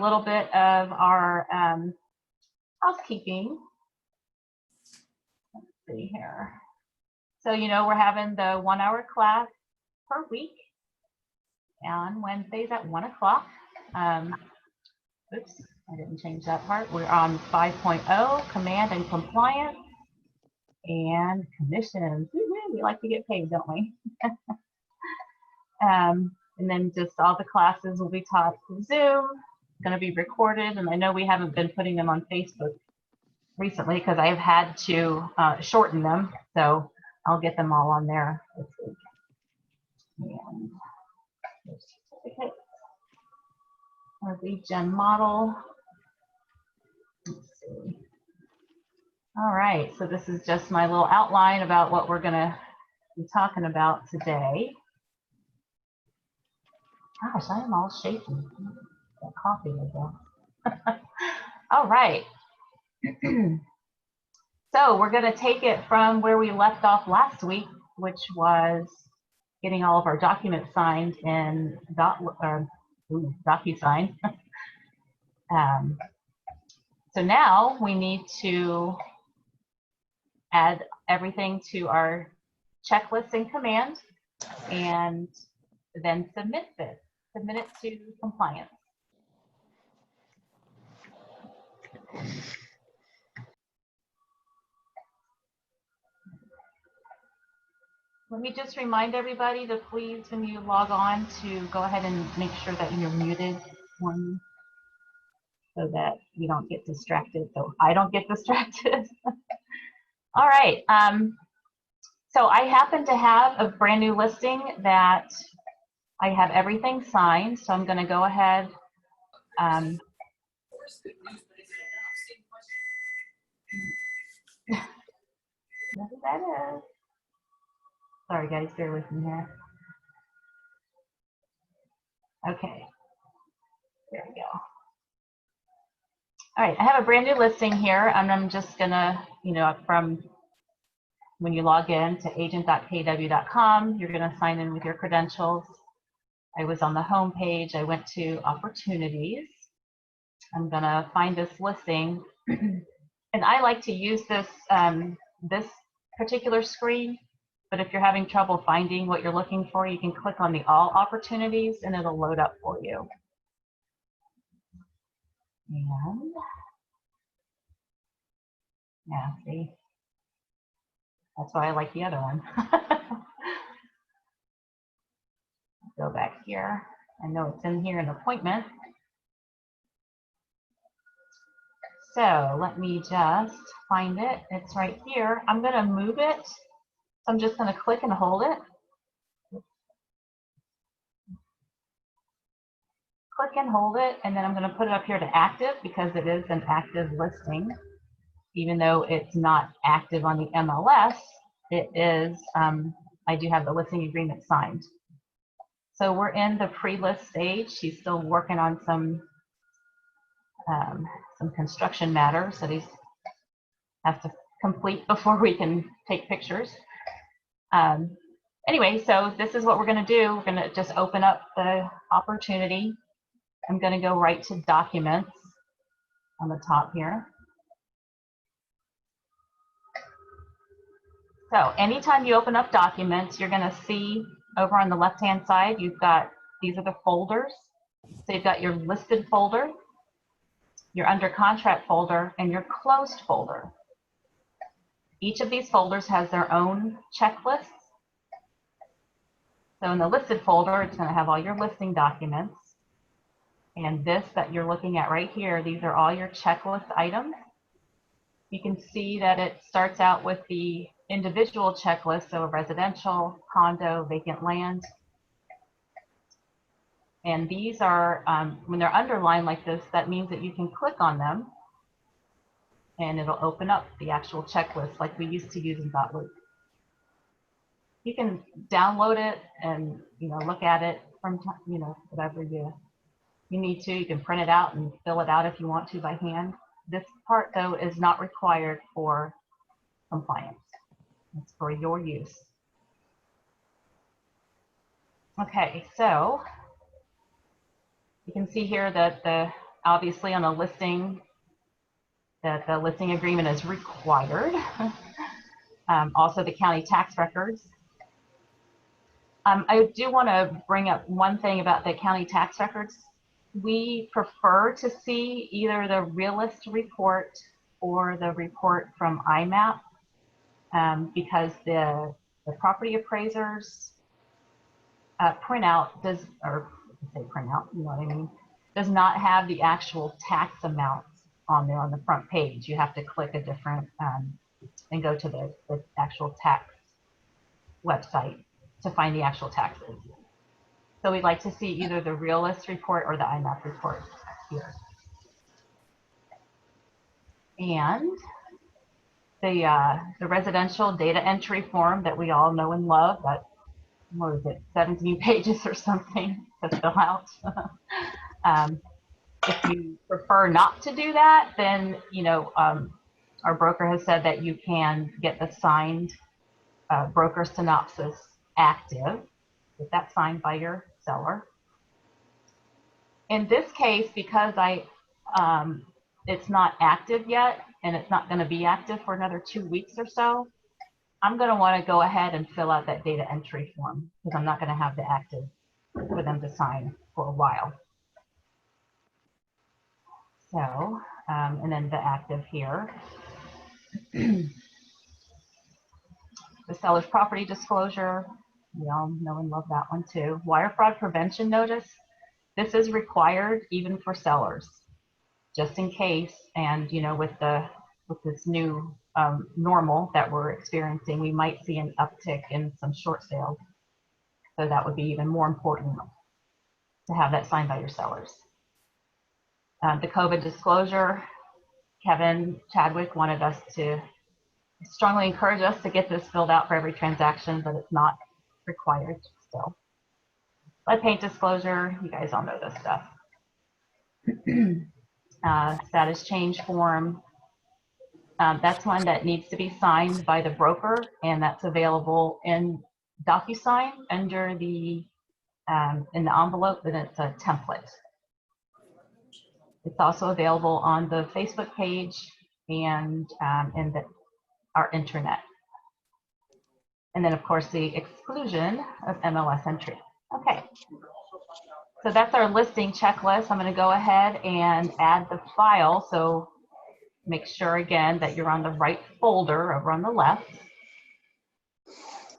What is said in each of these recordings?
A little bit of our housekeeping. Let's see here. So, you know, we're having the 1-hour class per week on Wednesdays at 1 o'clock. Oops, I didn't change that part. We're on 5.0, command and compliance, and commissions. We like to get paid, don't we? And then just all the classes will be taught through Zoom, going to be recorded. And I know we haven't been putting them on Facebook recently because I've had to shorten them. So I'll get them all on there this week. And certificate. Our lead gen model. Let's see. All right, so this is just my little outline about what we're going to be talking about today. Gosh, I am all shaky. That coffee again. All right. So we're going to take it from where we left off last week, which was getting all of our documents signed in DocuSign. So now we need to add everything to our checklist in command and then submit it to compliance. Let me just remind everybody to please, when you log on, to go ahead and make sure that you're muted so that you don't get distracted, so I don't get distracted. All right, so I happen to have a brand new listing that I have everything signed, so I'm going to go ahead. Whatever that is. Sorry guys, bear with me here. Okay, there we go. All right, I have a brand new listing here, and I'm just gonna, you know, from when you log in to agent.kw.com, you're gonna sign in with your credentials. I was on the home page, I went to opportunities. I'm gonna find this listing, and I like to use this, this particular screen, but if you're having trouble finding what you're looking for, you can click on the all opportunities and it'll load up for you. And yeah, see, that's why I like the other one. Go back here. I know it's in here in appointment. So let me just find it. It's right here. I'm going to move it. So I'm just going to click and hold it. Click and hold it, and then I'm going to put it up here to active because it is an active listing. Even though it's not active on the MLS, it is, I do have the listing agreement signed. So we're in the pre-list stage. She's still working on some construction matters that he has to complete before we can take pictures. Anyway, so this is what we're going to do. We're going to just open up the opportunity. I'm going to go right to documents on the top here. So anytime you open up documents, you're going to see over on the left-hand side, you've got, these are the folders. So you've got your listed folder, your under contract folder, and your closed folder. Each of these folders has their own checklists. So in the listed folder, it's going to have all your listing documents. And this that you're looking at right here, these are all your checklist items. You can see that it starts out with the individual checklist, so residential, condo, vacant land. And these are, when they're underlined like this, that means that you can click on them and it'll open up the actual checklist like we used to use in .loop. You can download it and, you know, look at it from, you know, whatever you need to. You can print it out and fill it out if you want to by hand. This part, though, is not required for compliance. It's for your use. Okay, so you can see here that the obviously on a listing, that the listing agreement is required. Also the county tax records. I do want to bring up one thing about the county tax records. We prefer to see either the realist report or the report from IMAP, because the property appraisers printout does, or say printout, you know what I mean, does not have the actual tax amounts on there on the front page. You have to click a different and go to the actual tax website to find the actual taxes. So we'd like to see either the realist report or the IMAP report here. And the residential data entry form that we all know and love, that, what is it, 17 pages or something to fill out. If you prefer not to do that, then, you know, our broker has said that you can get the signed broker synopsis active, get that signed by your seller. In this case, because it's not active yet, and it's not going to be active for another 2 weeks or so, I'm going to want to go ahead and fill out that data entry form, because I'm not going to have the active for them to sign for a while. So, and then the active here. The seller's property disclosure, we all know and love that one too. Wire fraud prevention notice. This is required even for sellers, just in case. And you know, with this new normal that we're experiencing, we might see an uptick in some short sales. So that would be even more important to have that signed by your sellers. The Cova Disclosure, Kevin Chadwick wanted us to strongly encourage us to get this filled out for every transaction, but it's not required still. Lead paint disclosure, you guys all know this stuff. Status change form, that's one that needs to be signed by the broker, and that's available in DocuSign under the in the envelope, and it's a template. It's also available on the Facebook page and in our intranet. And then, of course, the exclusion of MLS entry. Okay, so that's our listing checklist. I'm going to go ahead and add the file. So make sure, again, that you're on the right folder over on the left.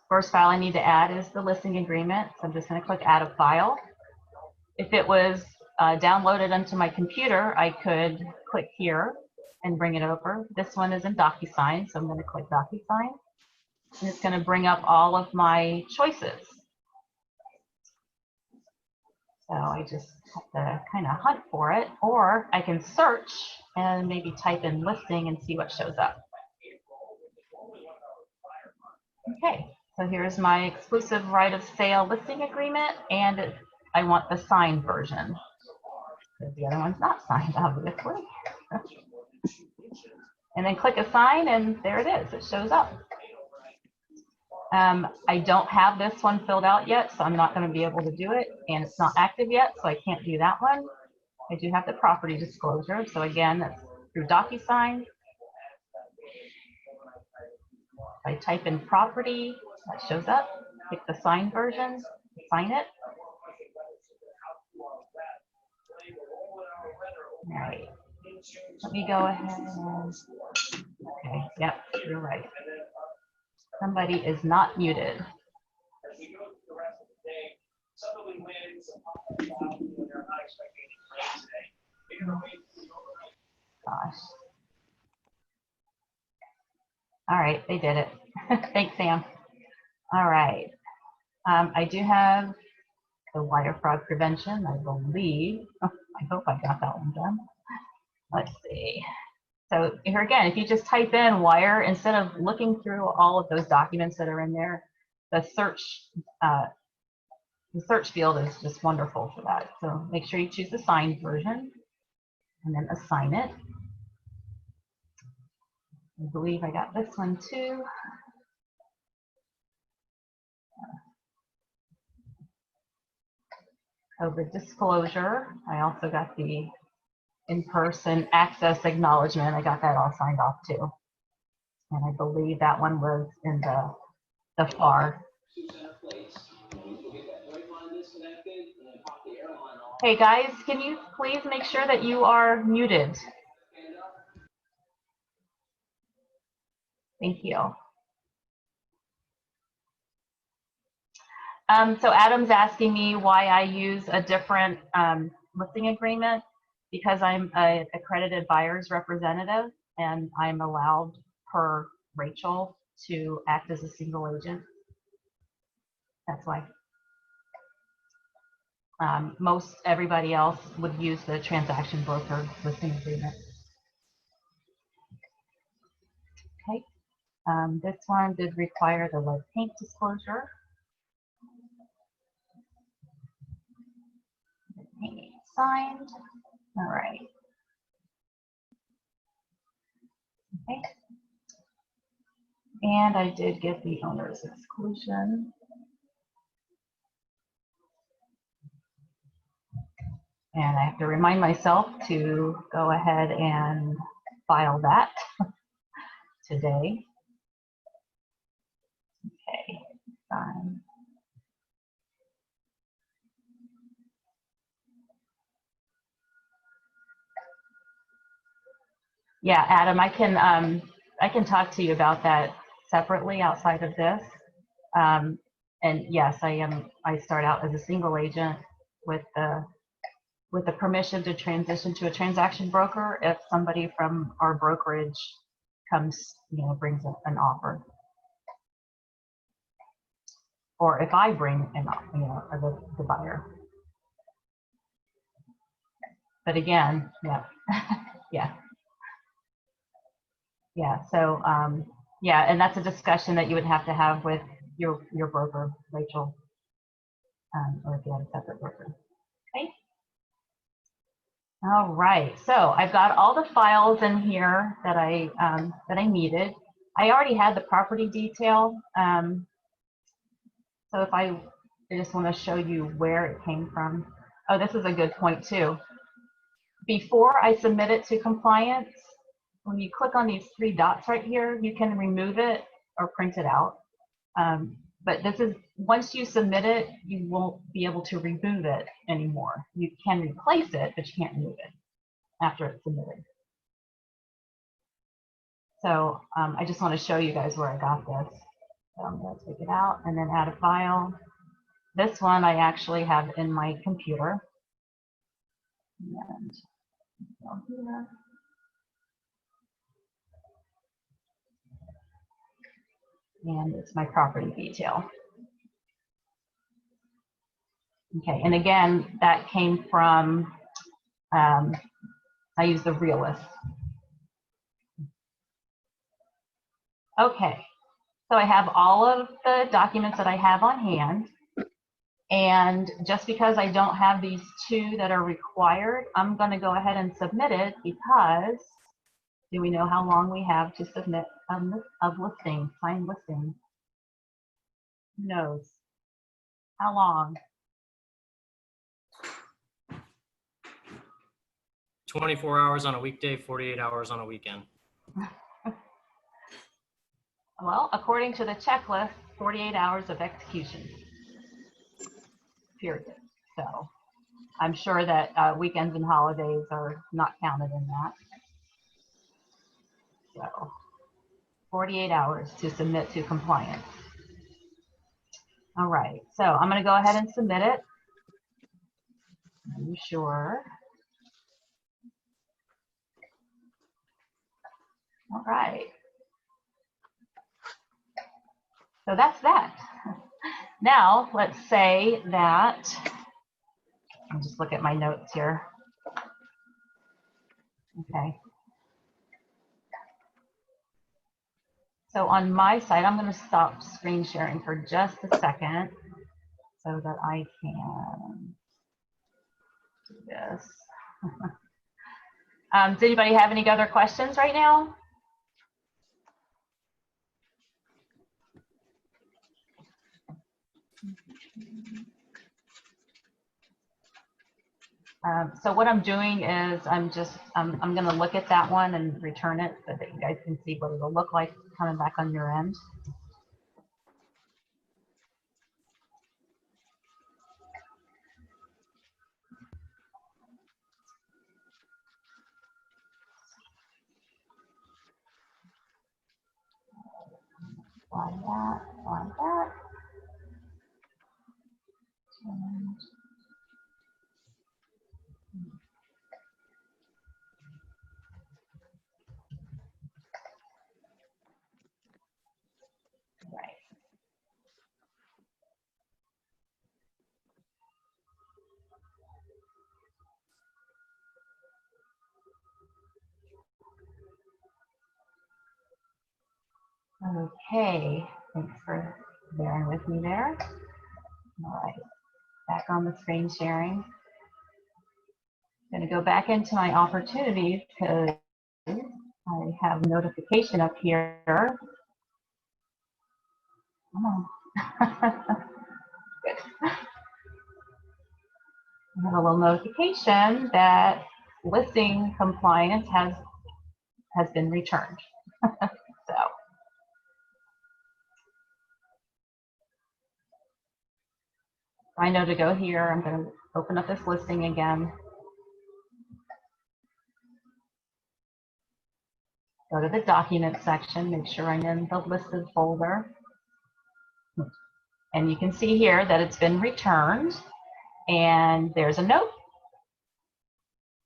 First file I need to add is the listing agreement. So I'm just going to click Add a File. If it was downloaded onto my computer, I could click here and bring it over. This one is in DocuSign, so I'm going to click DocuSign. And it's going to bring up all of my choices. So I just have to kind of hunt for it, or I can search and maybe type in listing and see what shows up. Okay, so here's my exclusive right of sale listing agreement, and I want the signed version, because the other one's not signed, obviously. And then click assign, and there it is, it shows up. I don't have this one filled out yet, so I'm not going to be able to do it, and it's not active yet, so I can't do that one. I do have the property disclosure, so again, that's through DocuSign. I type in property, that shows up. Pick the signed version, sign it. All right, let me go ahead and, okay, yep, you're right. Somebody is not muted. Gosh. All right, they did it. Thanks, Sam. All right. I do have the wire fraud prevention, I believe. Oh, I hope I got that one done. Let's see. So here again, if you just type in wire, instead of looking through all of those documents that are in there, the search field is just wonderful for that. So make sure you choose the signed version and then assign it. I believe I got this one too. Cova Disclosure. I also got the in-person access acknowledgement. I got that all signed off too. And I believe that one was in the FAR. Hey guys, can you please make sure that you are muted? Thank you. So Adam's asking me why I use a different listing agreement, because I'm an accredited buyer's representative and I'm allowed per Rachel to act as a single agent. That's why. Most everybody else would use the transaction broker listing agreement. Okay. This one did require the lead paint disclosure. Paint signed. All right. Okay. And I did get the owner's exclusion. And I have to remind myself to go ahead and file that today. Okay, done. Yeah, Adam, I can talk to you about that separately outside of this. And yes, I start out as a single agent with the permission to transition to a transaction broker if somebody from our brokerage comes, brings an offer, or if I bring an offer, the buyer. But again, yeah, yeah. So yeah, and that's a discussion that you would have to have with your broker, Rachel, or if you have a separate broker. Okay. All right, so I've got all the files in here that I needed. I already had the property detail, so if I just want to show you where it came from. Oh, this is a good point too. Before I submit it to compliance, when you click on these three dots right here, you can remove it or print it out. But this is, once you submit it, you won't be able to remove it anymore. You can replace it, but you can't remove it after it's submitted. So I just want to show you guys where I got this. So I'm going to take it out and then add a file. This one I actually have in my computer. And go here. And it's my property detail. Okay, and again, that came from, I use the Realist. Okay, so I have all of the documents that I have on hand. And just because I don't have these two that are required, I'm going to go ahead and submit it, because do we know how long we have to submit a listing, signed listing? Who knows? How long? 24 hours on a weekday, 48 hours on a weekend. Well, according to the checklist, 48 hours of execution, period. So I'm sure that weekends and holidays are not counted in that. So 48 hours to submit to compliance. All right, so I'm going to go ahead and submit it. Are you sure? All right. So that's that. Now, let's say that, I'll just look at my notes here. Okay. So on my side, I'm going to stop screen sharing for just a second so that I can do this. Does anybody have any other questions right now? So what I'm doing is I'm going to look at that one and return it so that you guys can see what it'll look like coming back on your end. Like that, like that. And right. Okay, thanks for bearing with me there. All right, back on the screen sharing. I'm going to go back into my opportunities because I have notification up here. Oh. Good. I have a little notification that listing compliance has been returned. So I know to go here. I'm going to open up this listing again. Go to the document section, make sure I'm in the listed folder. And you can see here that it's been returned. And there's a note.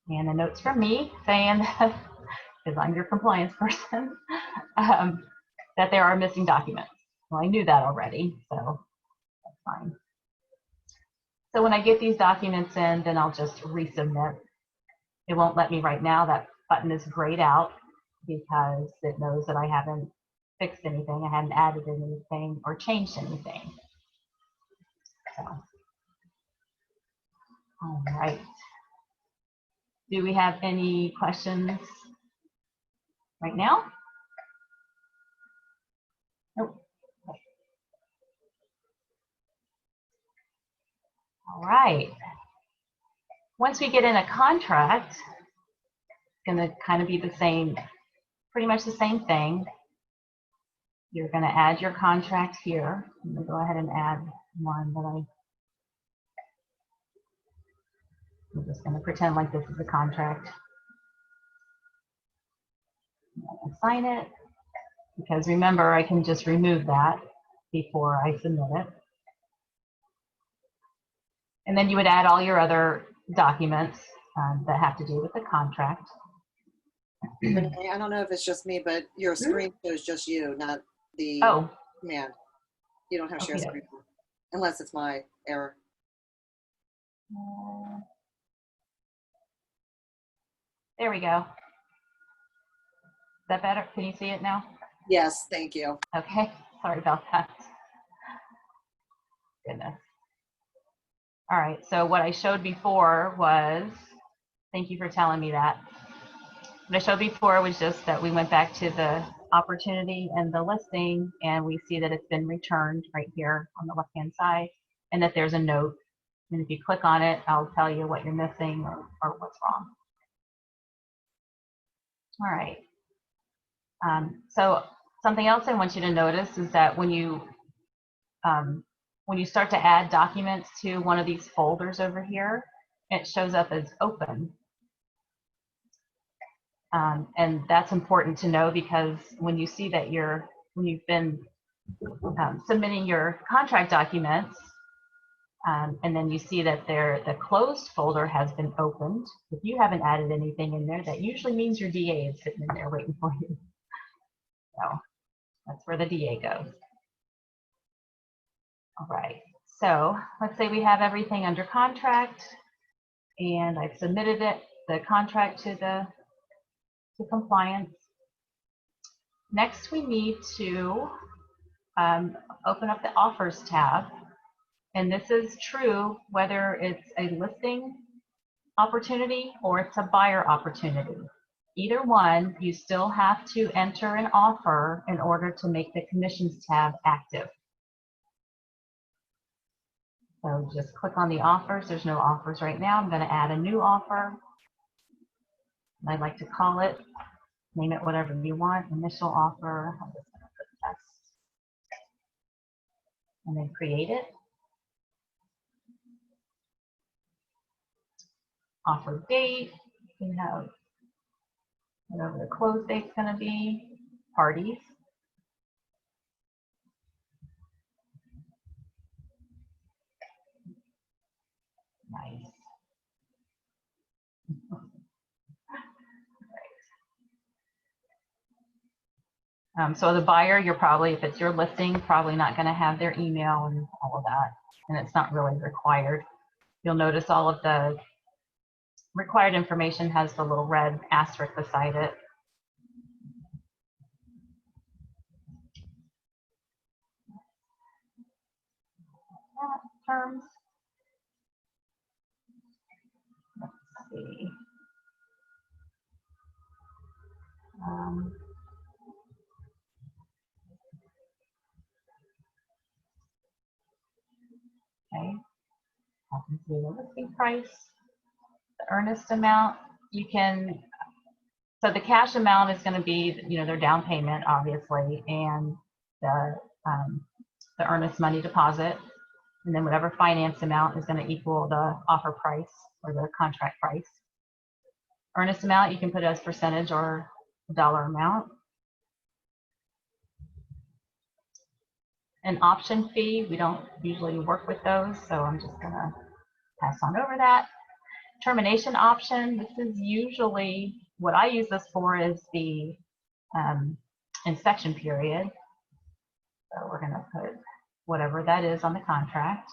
And the note's from me saying that, because I'm your compliance person, that there are missing documents. Well, I knew that already, so that's fine. So when I get these documents in, then I'll just resubmit. It won't let me right now. That button is grayed out because it knows that I haven't fixed anything. I haven't added anything or changed anything. So, all right. Do we have any questions right now? Nope. All right. Once we get in a contract, it's going to kind of be the same, pretty much the same thing. You're going to add your contract here. I'm going to go ahead and add one that I'm just going to pretend like this is a contract. I'm going to sign it because remember, I can just remove that before I submit it. And then you would add all your other documents that have to do with the contract. Renee, I don't know if it's just me, but your screen shows just you, not the command. You don't have share screen, unless it's my error. There we go. Is that better? Can you see it now? Yes, thank you. Okay, sorry about that. Goodness. All right, so what I showed before was, thank you for telling me that. What I showed before was just that we went back to the opportunity and the listing, and we see that it's been returned right here on the left-hand side, and that there's a note. And if you click on it, I'll tell you what you're missing or what's wrong. All right. So something else I want you to notice is that when you start to add documents to one of these folders over here, it shows up as open. And that's important to know because when you see that when you've been submitting your contract documents, and then you see that the closed folder has been opened, if you haven't added anything in there, that usually means your DA is sitting in there waiting for you. So that's where the DA goes. All right, so let's say we have everything under contract and I've submitted the contract to compliance. Next, we need to open up the offers tab. And this is true whether it's a listing opportunity or it's a buyer opportunity. Either one, you still have to enter an offer in order to make the commissions tab active. So just click on the offers. There's no offers right now. I'm going to add a new offer. I'd like to call it, name it whatever you want, initial offer. I'm just going to put test and then create it. Offer date, you can have whatever the close date's going to be, parties. Nice. So the buyer, you're probably, if it's your listing, probably not going to have their email and all of that, and it's not really required. You'll notice all of the required information has the little red asterisk beside it. Terms. Let's see. Okay. Happens to be the listing price, the earnest amount. You can. So the cash amount is going to be, their down payment, obviously, and the earnest money deposit, and then whatever finance amount is going to equal the offer price or the contract price. Earnest amount you can put as percentage or dollar amount. An option fee, we don't usually work with those, so I'm just going to pass on over that. Termination option, this is usually what I use this for is the inspection period. So we're going to put whatever that is on the contract,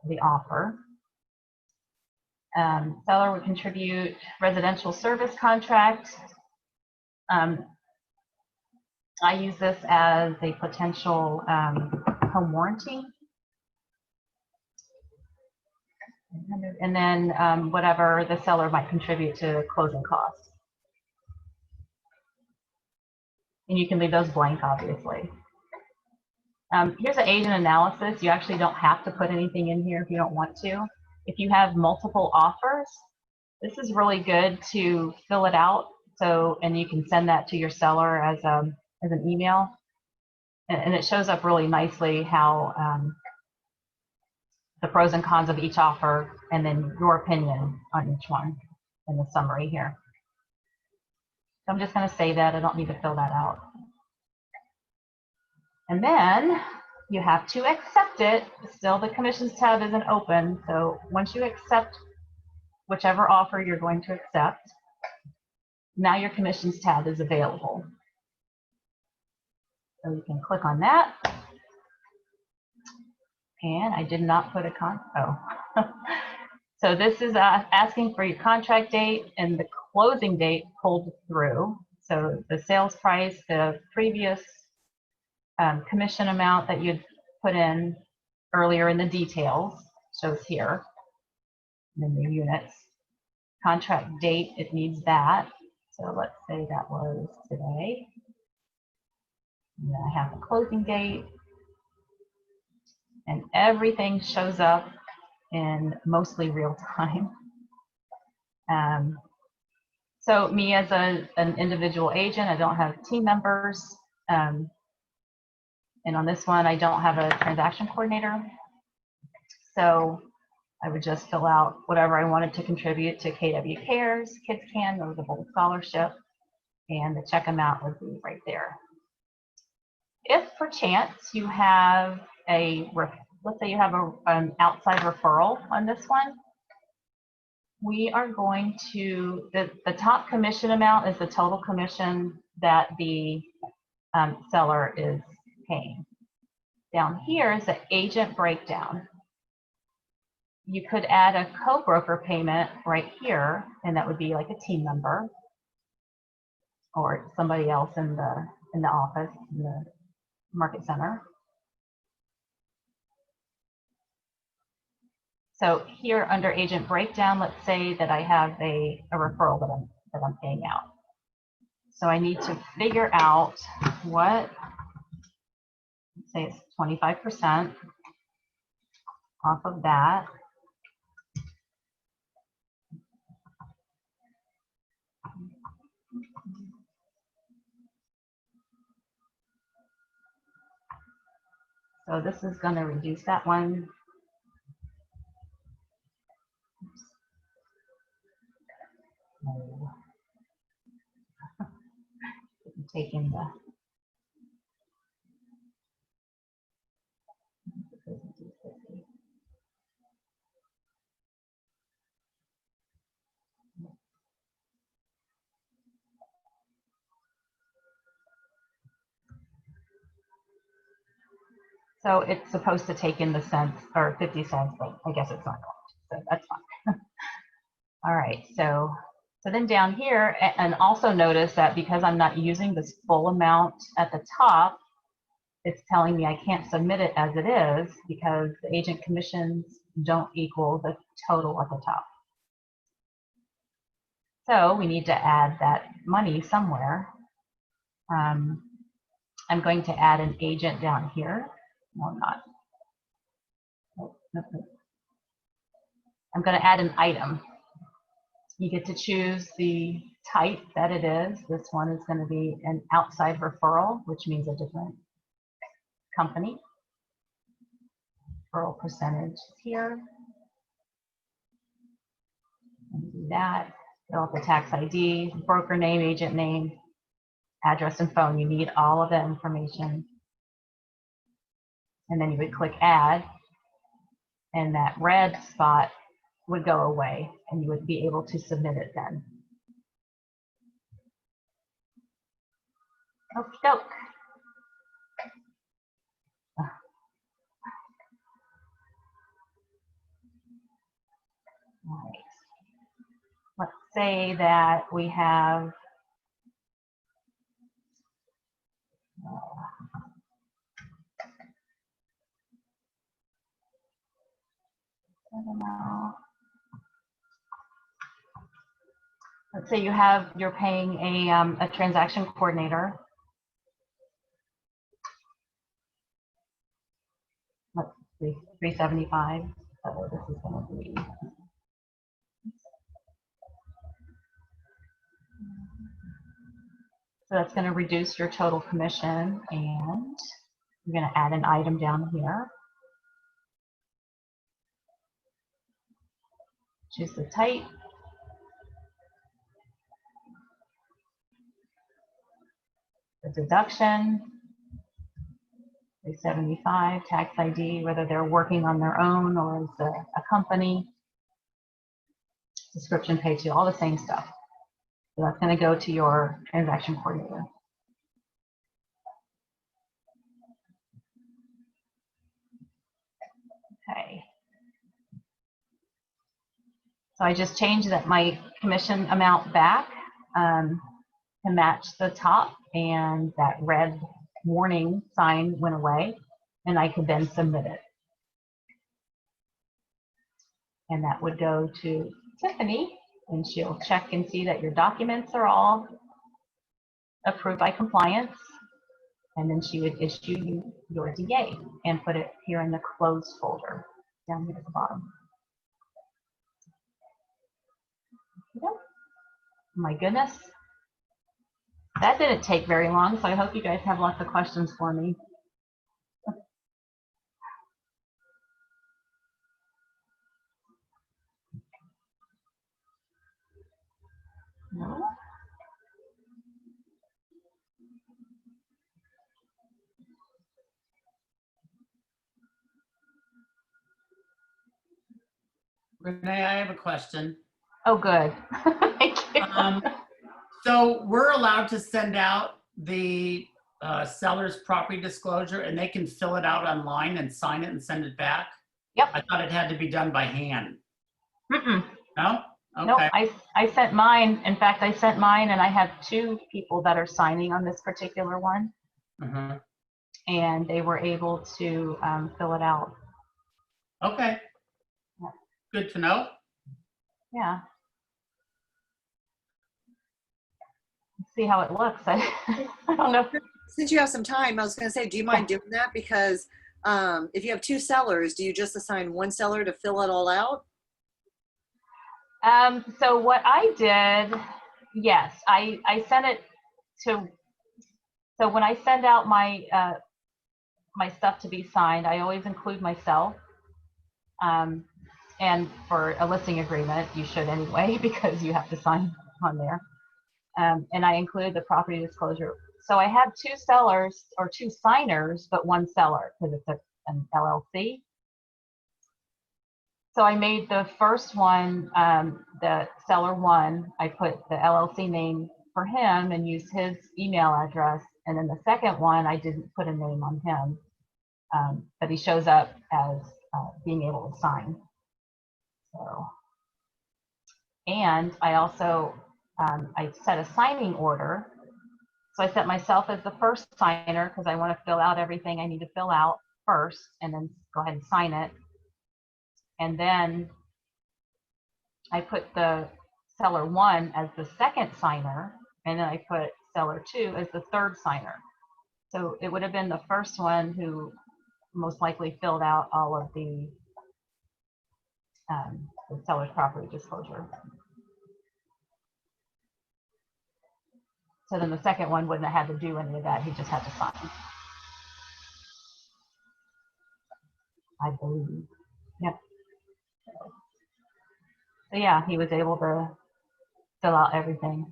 the offer. Seller would contribute residential service contract. I use this as a potential home warranty. And then whatever the seller might contribute to closing costs. And you can leave those blank, obviously. Here's an agent analysis. You actually don't have to put anything in here if you don't want to. If you have multiple offers, this is really good to fill it out. So, and you can send that to your seller as an email. And it shows up really nicely how the pros and cons of each offer, and then your opinion on each one in the summary here. So I'm just going to say that. I don't need to fill that out. And then you have to accept it. Still, the commissions tab isn't open. So once you accept whichever offer you're going to accept, now your commissions tab is available. So you can click on that. And I did not put a So this is asking for your contract date and the closing date pulled through. So the sales price, the previous commission amount that you'd put in earlier in the details shows here. And then the units. Contract date, it needs that. So let's say that was today. And then I have the closing date. And everything shows up in mostly real time. So me as an individual agent, I don't have team members. And on this one, I don't have a transaction coordinator. So I would just fill out whatever I wanted to contribute to KW Cares, Kids Can, or the Bold Scholarship, and the check amount would be right there. If perchance you have let's say you have an outside referral on this one, we are going to, the top commission amount is the total commission that the seller is paying. Down here is the agent breakdown. You could add a co-broker payment right here, and that would be like a team member or somebody else in the office, in the market center. So here under agent breakdown, let's say that I have a referral that I'm paying out. So I need to figure out what, let's say it's 25%. off of that. So this is going to reduce that one. No. Taking the so it's supposed to take in the cents or 50 cents, but I guess it's not going to, so that's fine. All right, so then down here, and also notice that because I'm not using this full amount at the top, it's telling me I can't submit it as it is because the agent commissions don't equal the total at the top. So we need to add that money somewhere. I'm going to add an agent down here. No, I'm not. I'm going to add an item. You get to choose the type that it is. This one is going to be an outside referral, which means a different company. Referral percentage here. And do that. Fill out the tax ID, broker name, agent name, address and phone. You need all of that information. And then you would click add, and that red spot would go away, and you would be able to submit it then. Okie doke. All right. Let's say that we have I don't know. Let's say you're paying a transaction coordinator. Let's see, $375. So this is going to be. So that's going to reduce your total commission, and you're going to add an item down here. Choose the type. The deduction, $375, tax ID, whether they're working on their own or as a company. Description page, all the same stuff. So that's going to go to your transaction coordinator. Okay. So I just changed that my commission amount back to match the top, and that red warning sign went away, and I could then submit it. And that would go to Tiffany, and she'll check and see that your documents are all approved by compliance, and then she would issue you your DA and put it here in the closed folder down here at the bottom. My goodness, that didn't take very long, so I hope you guys have lots of questions for me. No? Renee, I have a question. Oh, good. Thank you. So we're allowed to send out the seller's property disclosure, and they can fill it out online and sign it and send it back? Yep. I thought it had to be done by hand. Mm-mm. No? Okay. Nope, I sent mine. In fact, I sent mine, and I have 2 people that are signing on this particular one. Mhm. And they were able to fill it out. Okay. Yeah. Good to know. Yeah. Let's see how it looks. I don't know. Since you have some time, I was going to say, do you mind doing that? Because If you have two sellers, do you just assign one seller to fill it all out? So what I did, yes, I sent it to, so when I send out my, my stuff to be signed, I always include myself. And for a listing agreement, you should anyway, because you have to sign on there. And I include the property disclosure. So I had two sellers or two signers, but one seller because it's an LLC. So I made the first one, the seller one, I put the LLC name for him and used his email address. And then the second one, I didn't put a name on him, but he shows up as being able to sign. So, and I also, I set a signing order. So I set myself as the first signer because I want to fill out everything I need to fill out first and then go ahead and sign it. And then I put the seller one as the second signer, and then I put seller two as the third signer. So it would have been the first one who most likely filled out all of the seller's property disclosure. So then the second one wouldn't have had to do any of that. He just had to sign. I believe. Yep. So yeah, he was able to fill out everything.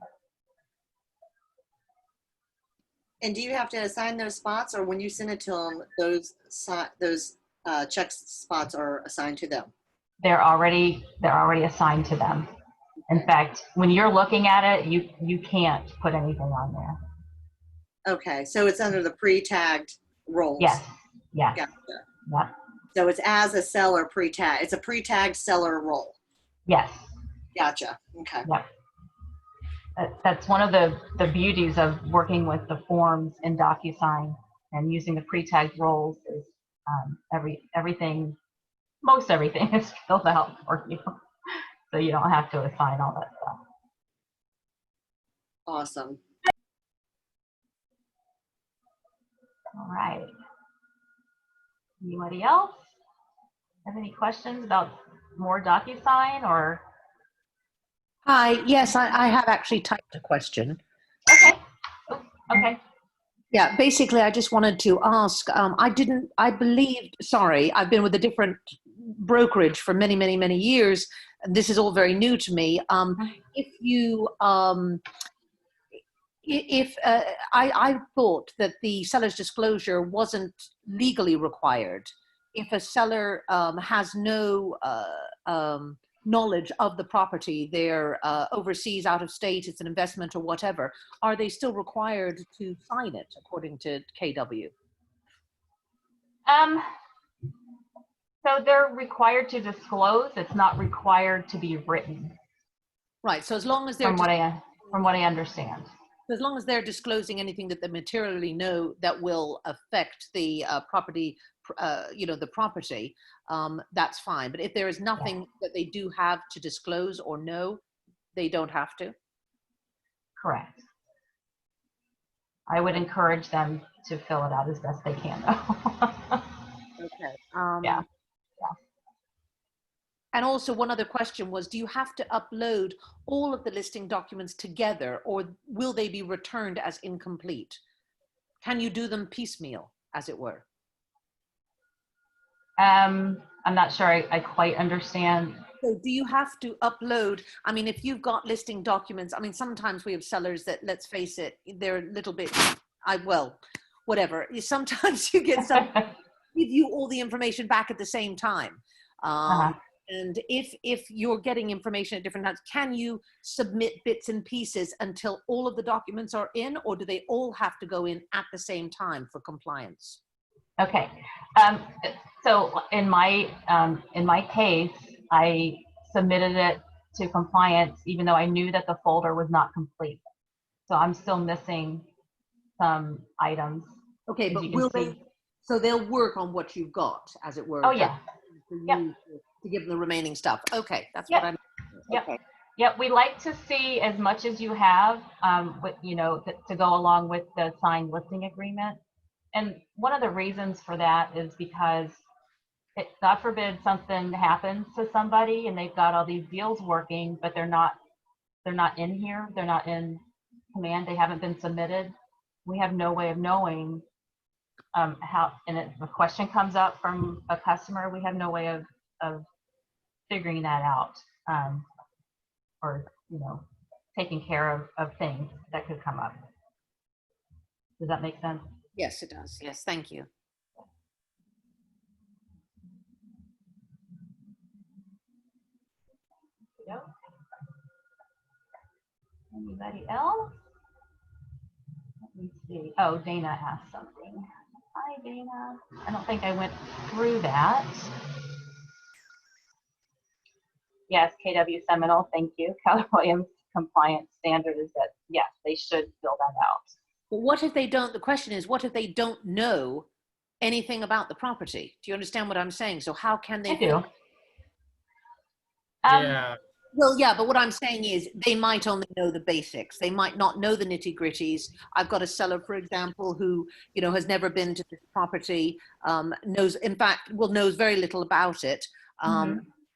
And do you have to assign those spots, or when you send it to them, those check spots are assigned to them? They're already assigned to them. In fact, when you're looking at it, you can't put anything on there. Okay, so it's under the pre-tagged roles. Yes. Yes. Gotcha. Yep. So it's as a seller pre-tag. It's a pre-tagged seller role. Yes. Gotcha. Okay. Yep. That's one of the beauties of working with the forms in DocuSign and using the pre-tagged roles is most everything is filled out for you. So you don't have to assign all that stuff. Awesome. All right. Anybody else have any questions about more DocuSign or? Hi, yes, I have actually typed a question. Okay. Oops, okay. Yeah, basically, I just wanted to ask, I believed, sorry, I've been with a different brokerage for many, many, many years, and this is all very new to me. I thought that the seller's disclosure wasn't legally required. If a seller has no knowledge of the property, they're overseas, out of state, it's an investment or whatever, are they still required to sign it according to KW? So they're required to disclose. It's not required to be written. Right. So as long as they're from what I understand. As long as they're disclosing anything that they materially know that will affect the property, the property, that's fine. But if there is nothing that they do have to disclose or know, they don't have to? Correct. I would encourage them to fill it out as best they can, though. Okay. Yeah. And also one other question was, do you have to upload all of the listing documents together, or will they be returned as incomplete? Can you do them piecemeal, as it were? I'm not sure I quite understand. So do you have to upload, I mean, if you've got listing documents, I mean, sometimes we have sellers that, let's face it, they're a little bit, whatever. Sometimes you get some, give you all the information back at the same time. And if you're getting information at different times, can you submit bits and pieces until all of the documents are in, or do they all have to go in at the same time for compliance? Okay. So in my case, I submitted it to compliance, even though I knew that the folder was not complete. So I'm still missing some items. Okay, but will they? So they'll work on what you've got, as it were. Oh yeah. Yep. To give them the remaining stuff. Okay, that's what I'm. Yep. Okay. Yep. We like to see as much as you have, to go along with the signed listing agreement. And one of the reasons for that is because God forbid something happens to somebody and they've got all these deals working, but they're not in here. They're not in command. They haven't been submitted. We have no way of knowing how, and if a question comes up from a customer, we have no way of figuring that out, or, taking care of things that could come up. Does that make sense? Yes, it does. Yes, thank you. Yep. Anybody else? Let me see. Oh, Dana asked something. Hi, Dana. I don't think I went through that. Yes, KW Seminole, thank you. Keller Williams compliance standard is that, yes, they should fill that out. But what if they don't? The question is, what if they don't know anything about the property? Do you understand what I'm saying? So how can they? I do. Yeah. Well, yeah, but what I'm saying is they might only know the basics. They might not know the nitty gritties. I've got a seller, for example, who, has never been to this property, knows very little about it.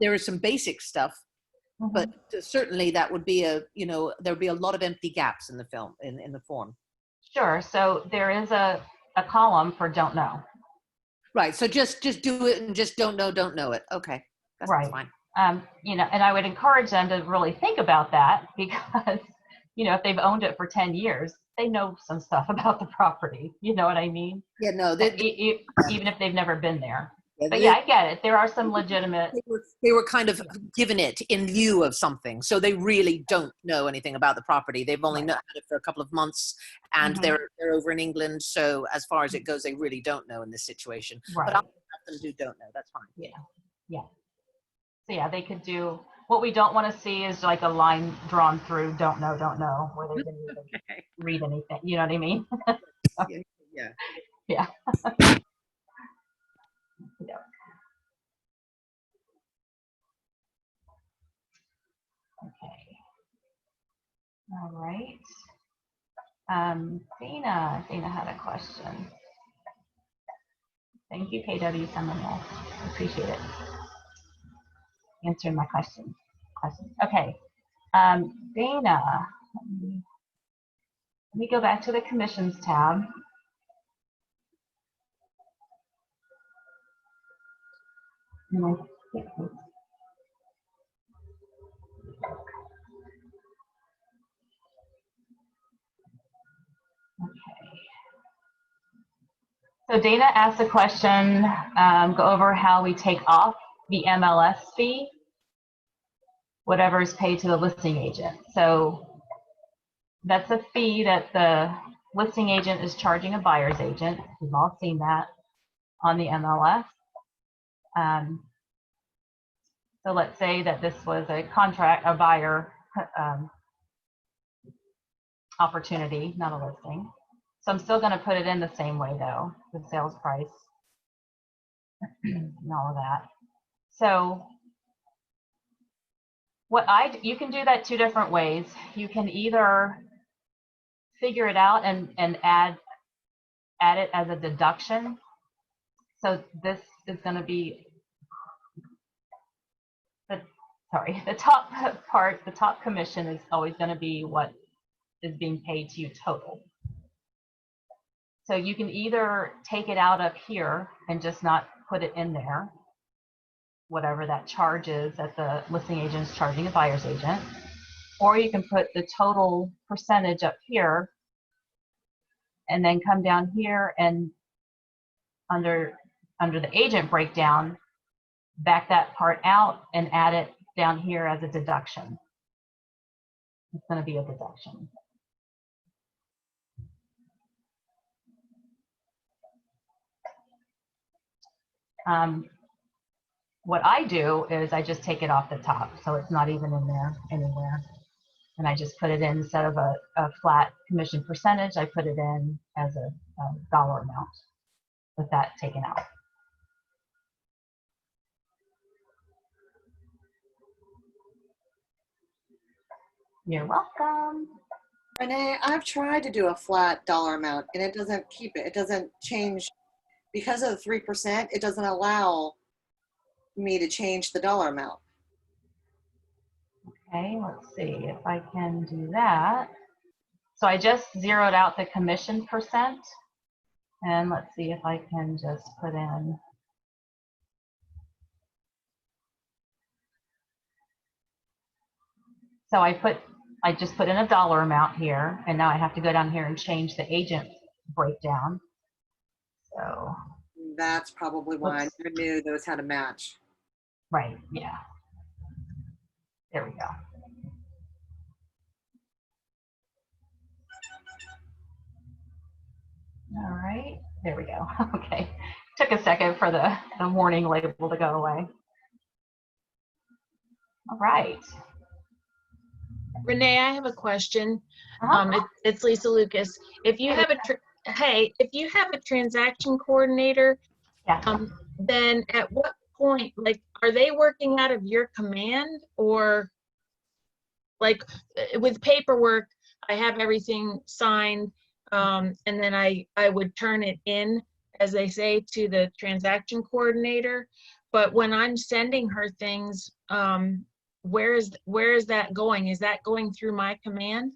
There is some basic stuff, but certainly that would be there'd be a lot of empty gaps in the film, in the form. Sure. So there is a column for don't know. Right. So just do it and just don't know it. Okay. That's Right. fine. And I would encourage them to really think about that because, if they've owned it for 10 years, they know some stuff about the property. You know what I mean? Yeah, no. Even if they've never been there. Yeah, But yeah, I get it. There are some legitimate. They were kind of given it in lieu of something. So they really don't know anything about the property. They've only had it for a couple of months and they're over in England. So as far as it goes, they really don't know in this situation. Right. But I'll have them do don't know. That's fine. Yeah. Yeah. So yeah, they could do, what we don't want to see is like a line drawn through don't know, where they didn't even read anything. You know what I mean? Yeah. Yeah. Okay. All right. Dana had a question. Thank you, KW Seminole. Appreciate it. Answering my questions. Okay. Dana, let me go back to the commissions tab. So Dana asked a question, go over how we take off the MLS fee, whatever is paid to the listing agent. So that's a fee that the listing agent is charging a buyer's agent. We've all seen that on the MLS. So let's say that this was a buyer opportunity, not a listing. So I'm still going to put it in the same way though, the sales price and all of that. So you can do that two different ways. You can either figure it out and add it as a deduction. So this is going to be the top part, the top commission is always going to be what is being paid to you total. So you can either take it out up here and just not put it in there, whatever that charge is that the listing agent is charging a buyer's agent, or you can put the total percentage up here and then come down here and under the agent breakdown, back that part out and add it down here as a deduction. It's going to be a deduction. What I do is I just take it off the top, so it's not even in there anywhere. And I just put it in instead of a flat commission percentage, I put it in as a dollar amount with that taken out. You're welcome. Renee, I've tried to do a flat dollar amount and it doesn't keep it. It doesn't change because of the 3%. It doesn't allow me to change the dollar amount. Okay, let's see if I can do that. So I just zeroed out the commission percent. And let's see if I can just put in. So I just put in a dollar amount here, and now I have to go down here and change the agent breakdown. So That's probably why I never knew those had a match. right, yeah. There we go. All right, there we go. Okay, took a second for the warning label to go away. All right. Renee, I have a question. Uh-huh. It's Lisa Lucas. If you have if you have a transaction coordinator, Yeah. then at what point, like, are they working out of your command, or like with paperwork, I have everything signed, and then I would turn it in, as they say, to the transaction coordinator. But when I'm sending her things, where is that going? Is that going through my command?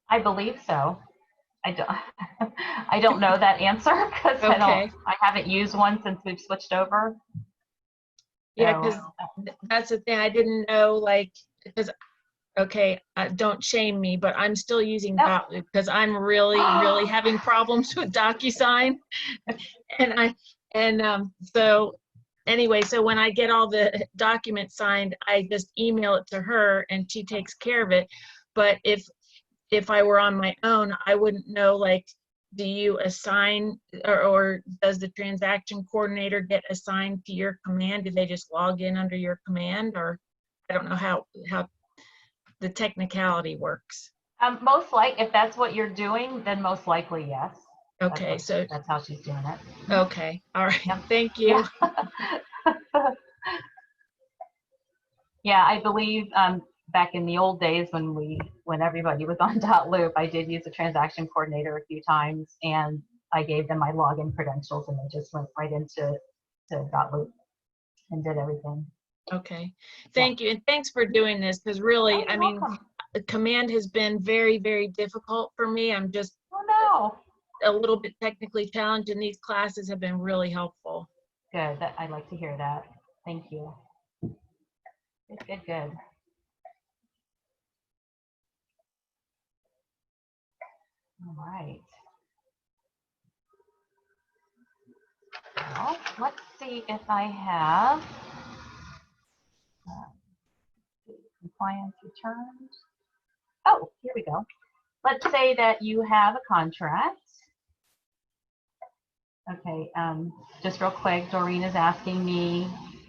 I believe so. I don't know that answer because Okay. I haven't used one since we've switched over. Yeah, So, because that's the thing. I didn't know, like, because, okay, don't shame me, but I'm still using No. because I'm really having problems with DocuSign. So anyway, so when I get all the documents signed, I just email it to her and she takes care of it. But if I were on my own, I wouldn't know, like, do you assign, or does the transaction coordinator get assigned to your command? Do they just log in under your command? Or I don't know how the technicality works. most likely, if that's what you're doing, then most likely yes. Okay, so That's how she's doing it. okay, all right. Yep. Thank you. Yeah. Yeah, I believe back in the old days when everybody was on .loop, I did use a transaction coordinator a few times, and I gave them my login credentials, and they just went right into .loop and did everything. Okay, thank you, and thanks for doing this, because really, I mean, the command has been very difficult for me. I'm just a little bit technically challenged, and these classes have been really helpful. Good. I'd like to hear that. Thank you. Good. All right. Well, let's see if I have compliance returned. Oh, here we go. Let's say that you have a contract. Okay, just real quick, Doreen is asking me,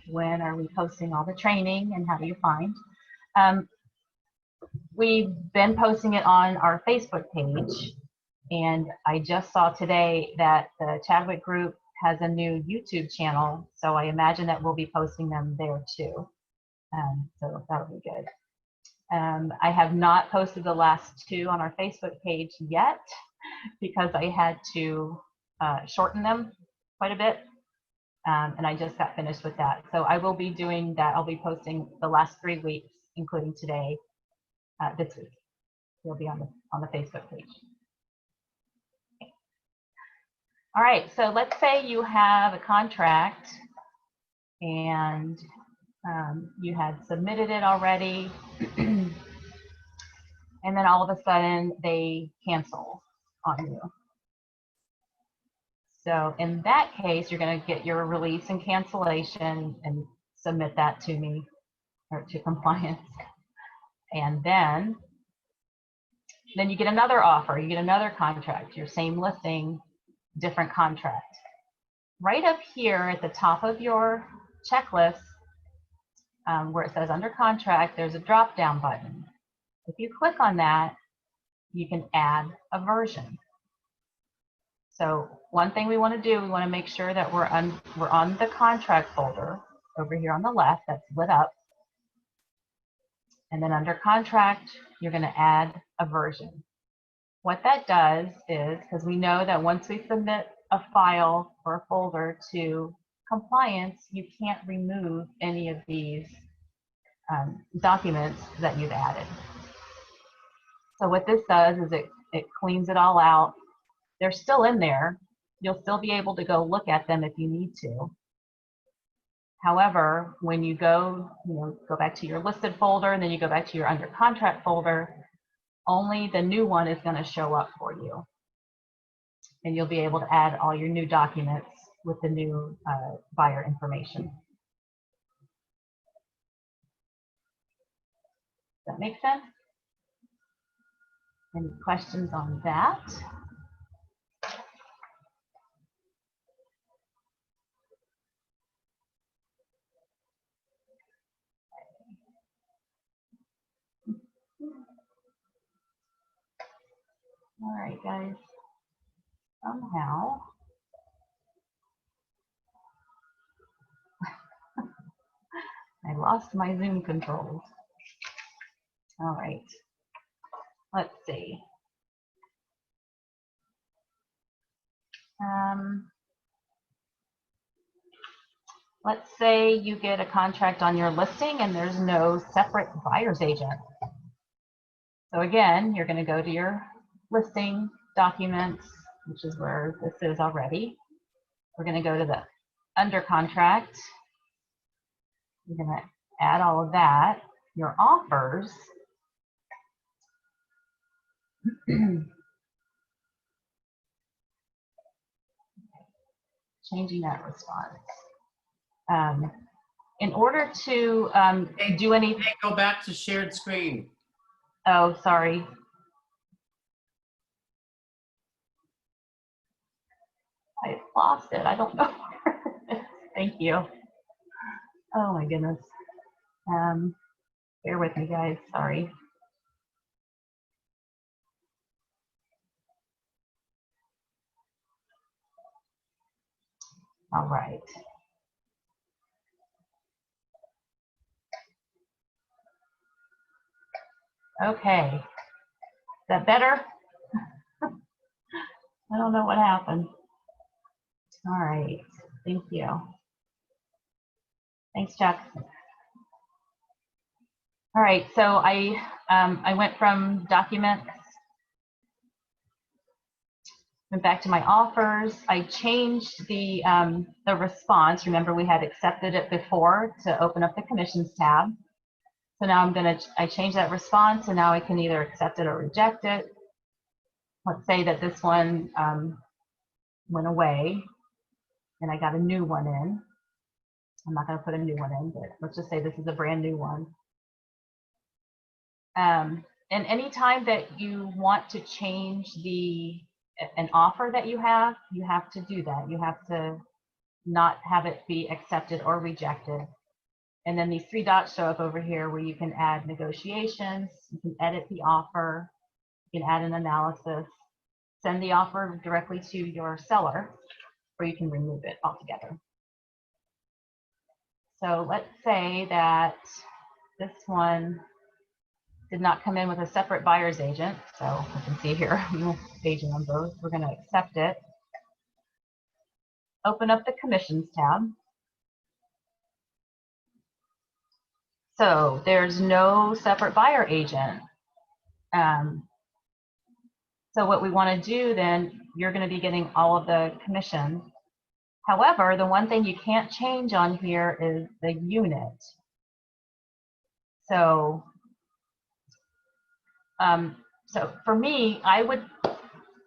when are we posting all the training and how do you find? We've been posting it on our Facebook page, and I just saw today that the Chadwick group has a new YouTube channel, so I imagine that we'll be posting them there too. So that'll be good. I have not posted the last two on our Facebook page yet because I had to shorten them quite a bit, and I just got finished with that. So I will be doing that. I'll be posting the last 3 weeks, including today, this week. They'll be on the Facebook page. Okay. All right, so let's say you have a contract and you had submitted it already, and then all of a sudden they cancel on you. So in that case, you're going to get your release and cancellation and submit that to me, or to compliance. And then you get another offer, you get another contract, your same listing, different contract. Right up here at the top of your checklist, where it says under contract, there's a drop down button. If you click on that, you can add a version. So one thing we want to do, we want to make sure that we're on the contract folder over here on the left that's lit up. And then under contract, you're going to add a version. What that does is, because we know that once we submit a file or a folder to compliance, you can't remove any of these documents that you've added. So what this does is it cleans it all out. They're still in there. You'll still be able to go look at them if you need to. However, when you go back to your listed folder and then you go back to your under contract folder, only the new one is going to show up for you. And you'll be able to add all your new documents with the new buyer information. Does that make sense? Any questions on that? All right, guys. Somehow I lost my Zoom controls. All right. Let's see. Let's say you get a contract on your listing and there's no separate buyer's agent. So again, you're going to go to your listing documents, which is where this is already. We're going to go to the under contract. You're going to add all of that. Your offers. Changing that response. In order to do anything. Go back to shared screen. Oh, sorry. I lost it. I don't know. Thank you. Oh my goodness. Bear with me, guys. Sorry. All right. Okay. Is that better? I don't know what happened. All right. Thank you. Thanks, Chuck. All right. So I went from documents, went back to my offers. I changed the response. Remember, we had accepted it before to open up the commissions tab. So now I changed that response, and now I can either accept it or reject it. Let's say that this one went away and I got a new one in. I'm not going to put a new one in, but let's just say this is a brand new one. And anytime that you want to change an offer that you have to do that. You have to not have it be accepted or rejected. And then these three dots show up over here where you can add negotiations, you can edit the offer, you can add an analysis, send the offer directly to your seller, or you can remove it altogether. So let's say that this one did not come in with a separate buyer's agent. So you can see here, page number, we're going to accept it. Open up the commissions tab. So there's no separate buyer agent. So what we want to do then, you're going to be getting all of the commissions. However, the one thing you can't change on here is the unit. So, so for me,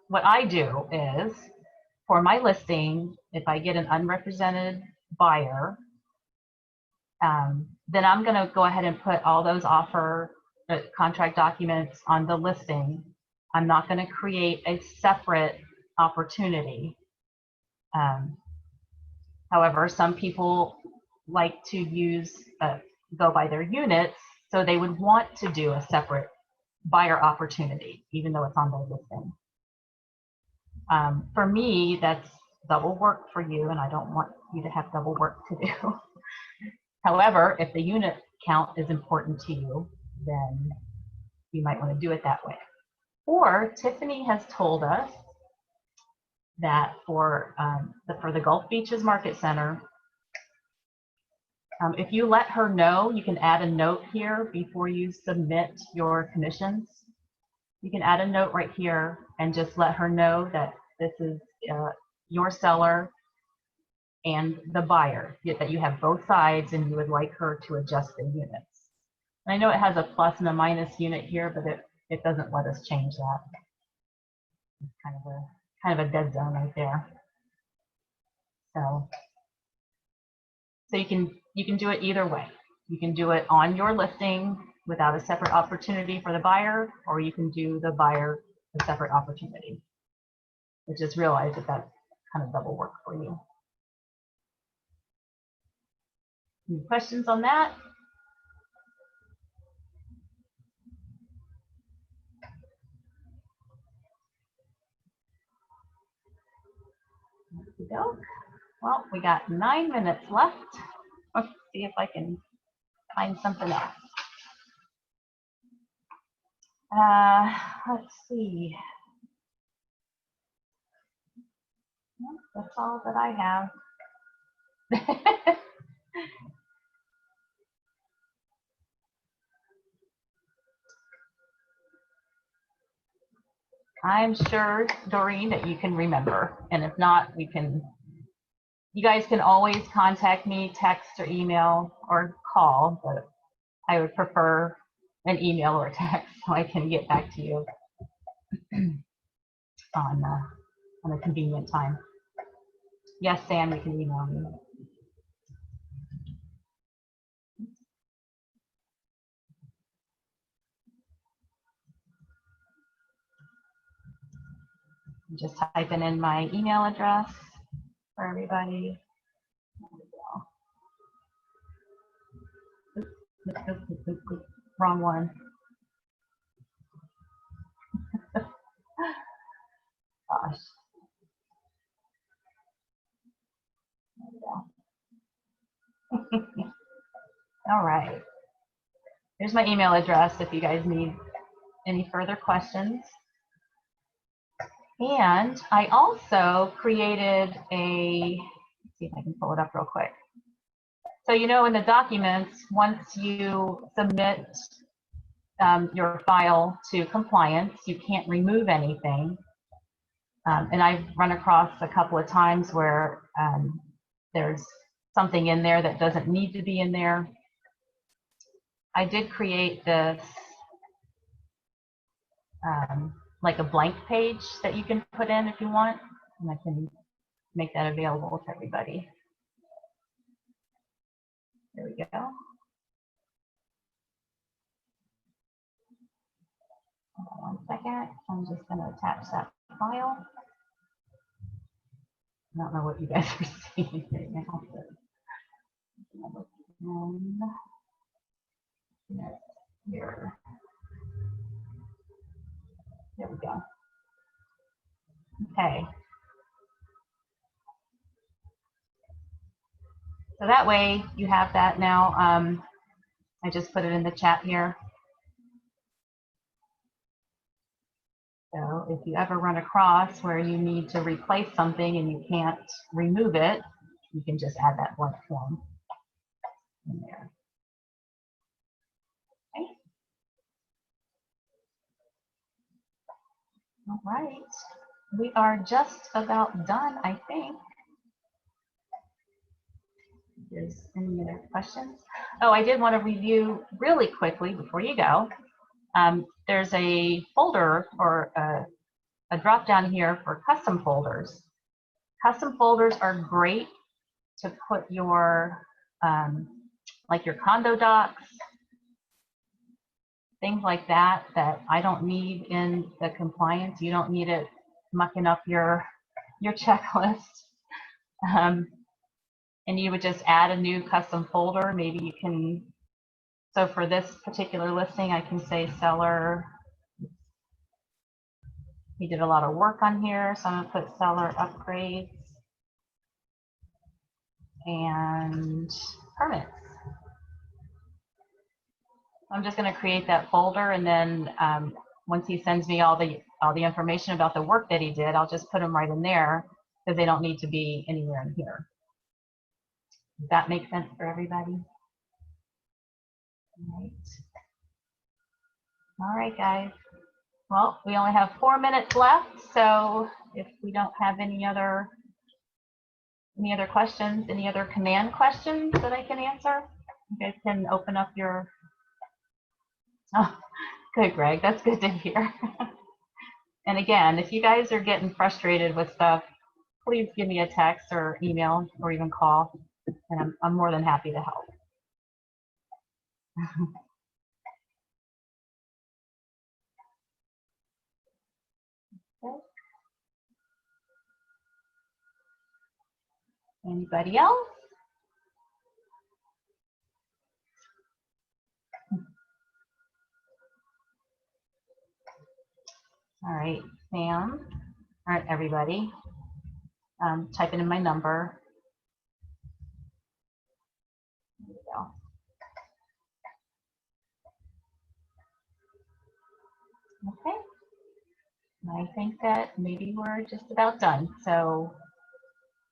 what I do is, for my listing, if I get an unrepresented buyer, then I'm going to go ahead and put all those contract documents on the listing. I'm not going to create a separate opportunity. However, some people like to go by their units, so they would want to do a separate buyer opportunity, even though it's on their listing. For me, that's double work for you, and I don't want you to have double work to do. However, if the unit count is important to you, then you might want to do it that way. Or Tiffany has told us that for the Gulf Beaches Market Center, if you let her know, you can add a note here before you submit your commissions. You can add a note right here and just let her know that this is your seller and the buyer, that you have both sides and you would like her to adjust the units. And I know it has a plus and a minus unit here, but it doesn't let us change that. It's kind of a dead zone right there. So you can do it either way. You can do it on your listing without a separate opportunity for the buyer, or you can do the buyer a separate opportunity. But just realize that that's kind of double work for you. Any questions on that? Okey-doke. Well, we got 9 minutes left. Let's see if I can find something else. Let's see. Well, that's all that I have. I'm sure, Doreen, that you can remember. And if not, you guys can always contact me, text or email or call, but I would prefer an email or text so I can get back to you on a convenient time. Yes, Sam, you can email me. I'm just typing in my email address for everybody. Oops, wrong one. Gosh. There we go. All right. Here's my email address if you guys need any further questions. And I also created let's see if I can pull it up real quick. So, you know, in the documents, once you submit your file to compliance, you can't remove anything. And I've run across a couple of times where there's something in there that doesn't need to be in there. I did create this like a blank page that you can put in if you want, and I can make that available to everybody. There we go. Hold on 1 second. I'm just going to attach that file. I don't know what you guys are seeing right now. Here. There we go. Okay. So that way you have that now. I just put it in the chat here. So if you ever run across where you need to replace something and you can't remove it, you can just add that blank form in there. Okay. All right. We are just about done, I think. If there's any other questions? Oh, I did want to review really quickly before you go. There's a folder or a drop down here for custom folders. Custom folders are great to put your like your condo docs, things like that I don't need in the compliance. You don't need it mucking up your checklist. And you would just add a new custom folder. Maybe you can, so for this particular listing, I can say seller. He did a lot of work on here, so I'm gonna put seller upgrades and permits. I'm just going to create that folder, and then once he sends me all the information about the work that he did, I'll just put them right in there because they don't need to be anywhere in here. Does that make sense for everybody? All right, guys. Well, we only have 4 minutes left, so if we don't have any other questions, any other command questions that I can answer, you guys can open up your. Oh, good, Greg. That's good to hear. And again, if you guys are getting frustrated with stuff, please give me a text or email or even call, and I'm more than happy to help. Okay. Anybody else? All right, Sam. All right, everybody. Typing in my number. There we go. Okay. I think that maybe we're just about done. So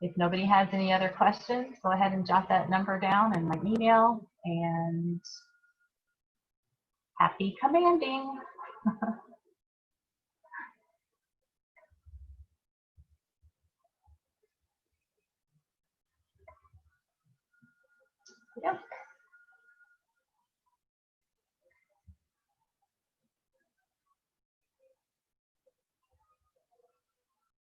if nobody has any other questions, go ahead and jot that number down and my email, and happy commanding. Yep.